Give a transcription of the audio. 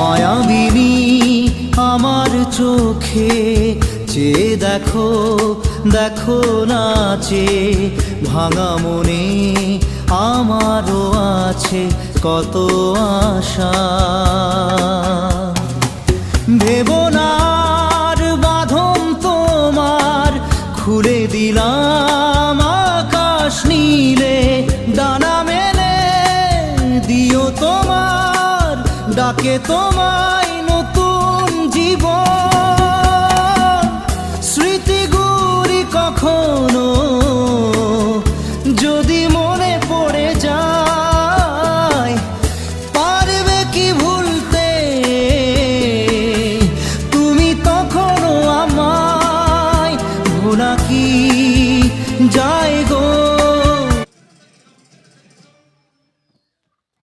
মায়াবিনী আমার চোখে চেয়ে দেখো, দেখো নাচে ভাঙা মনে আমারও আছে কত আশা। ভেবো না আর বাঁধন তোমার, খুলে দিলাম আকাশ নীলে, ডানা মেলে দিও তোমার ডাকে তোমায় নতুন জীবন। স্মৃতিগুলি কখনো যদি মনে